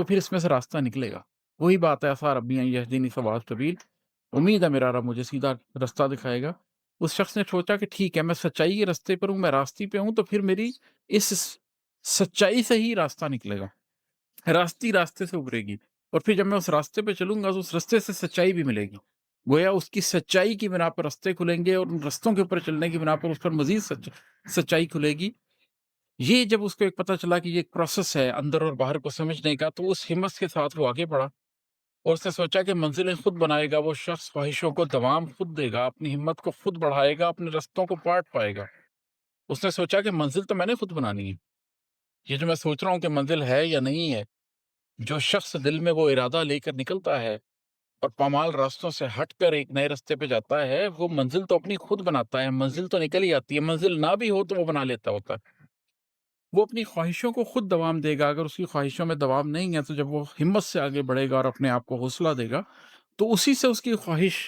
تو پھر اس میں سے راستہ نکلے گا۔ وہی بات ہے آثار ربی ان یہدینی سواء السبیل، امید ہے میرا رب مجھے سیدھا رستہ دکھائے گا۔ اس شخص نے سوچا کہ ٹھیک ہے میں سچائی کے رستے پر ہوں، میں راستے پہ ہوں، تو پھر میری اس سچائی سے ہی راستہ نکلے گا، راستے سے ابھرے گی، اور پھر جب میں اس راستے پہ چلوں گا تو اس راستے سے سچائی بھی ملے گی۔ گویا اس کی سچائی کی بنا پر راستے کھلیں گے، اور ان رستوں کے اوپر چلنے کی بنا پر اس پر مزید سچائی کھلے گی۔ یہ جب اس کو ایک پتہ چلا کہ یہ ایک پروسیس ہے اندر اور باہر کو سمجھنے کا، تو اس ہمت کے ساتھ وہ آگے بڑھا، اور اس نے سوچا کہ منزلیں خود بنائے گا وہ شخص، خواہشوں کو دوام خود دے گا، اپنی ہمت کو خود بڑھائے گا، اپنے رستوں کو پاٹ پائے گا۔ اس نے سوچا کہ منزل تو میں نے خود بنانی ہے، یہ جو میں سوچ رہا ہوں کہ منزل ہے یا نہیں ہے، جو شخص دل میں وہ ارادہ لے کر نکلتا ہے اور پامال راستوں سے ہٹ کر ایک نئے راستے پہ جاتا ہے، وہ منزل تو اپنی خود بناتا ہے، منزل تو نکل ہی آتی ہے، منزل نہ بھی ہو تو وہ بنا لیتا ہوتا ہے۔ وہ اپنی خواہشوں کو خود دوام دے گا، اگر اس کی خواہشوں میں دوام نہیں ہے تو جب وہ ہمت سے آگے بڑھے گا اور اپنے آپ کو حوصلہ دے گا تو اسی سے اس کی خواہش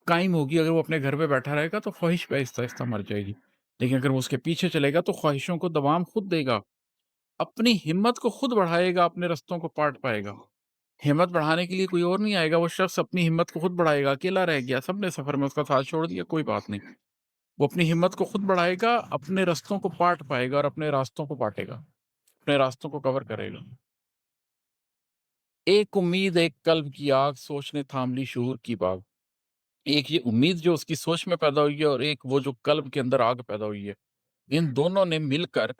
قائم ہوگی۔ اگر وہ اپنے گھر پہ بیٹھا رہے گا تو خواہش پہ آہستہ آہستہ مر جائے گی، لیکن اگر وہ اس کے پیچھے چلے گا تو خواہشوں کو دوام خود دے گا، اپنی ہمت کو خود بڑھائے گا، اپنے رستوں کو پاٹ پائے گا۔ ہمت بڑھانے کے لیے کوئی اور نہیں آئے گا، وہ شخص اپنی ہمت کو خود بڑھائے گا، اکیلا رہ گیا، سب نے سفر میں اس کا ساتھ چھوڑ دیا، کوئی بات نہیں، وہ اپنی ہمت کو خود بڑھائے گا، اپنے رستوں کو پاٹ پائے گا اور اپنے راستوں کو پاٹے گا، اپنے راستوں کو کور کرے گا۔ ایک امید ایک قلب کی آگ، سوچ نے تھام لی شعور کی باگ۔ ایک یہ امید جو اس کی سوچ میں پیدا ہوئی ہے، اور ایک وہ جو قلب کے اندر آگ پیدا ہوئی ہے، ان دونوں نے مل کر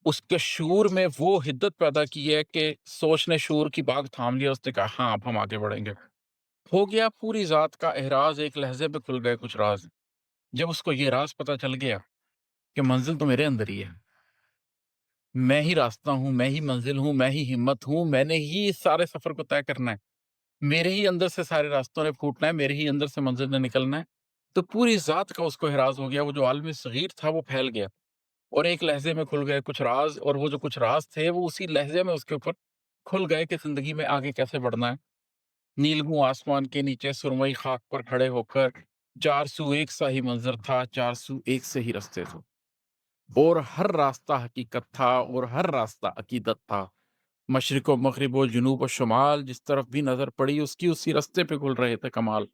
اس کے شعور میں وہ حدت پیدا کی ہے کہ سوچ نے شعور کی باگ تھام لیا، اس نے کہا ہاں اب ہم آگے بڑھیں گے۔ ہو گیا پوری ذات کا احراز، ایک لہجے پہ کھل گئے کچھ راز۔ جب اس کو یہ راز پتا چل گیا کہ منزل تو میرے اندر ہی ہے، میں ہی راستہ ہوں، میں ہی منزل ہوں، میں ہی ہمت ہوں، میں نے ہی اس سارے سفر کو طے کرنا ہے، میرے ہی اندر سے سارے راستوں نے پھوٹنا ہے، میرے ہی اندر سے منزل نے نکلنا ہے، تو پوری ذات کا اس کو احراز ہو گیا۔ وہ جو عالم صغیر تھا وہ پھیل گیا، اور ایک لہجے میں کھل گئے کچھ راز، اور وہ جو کچھ راز تھے وہ اسی لہجے میں اس کے اوپر کھل گئے کہ زندگی میں آگے کیسے بڑھنا ہے۔ نیلگوں آسمان کے نیچے سرمئی خاک پر کھڑے ہو کر، چار سو ایک سا ہی منظر تھا، چار سو ایک سے ہی رستے تھے، اور ہر راستہ حقیقت تھا اور ہر راستہ عقیدت تھا۔ مشرق و مغرب و جنوب و شمال، جس طرف بھی نظر پڑی اس کی اسی رستے پہ کھل رہے تھے کمال۔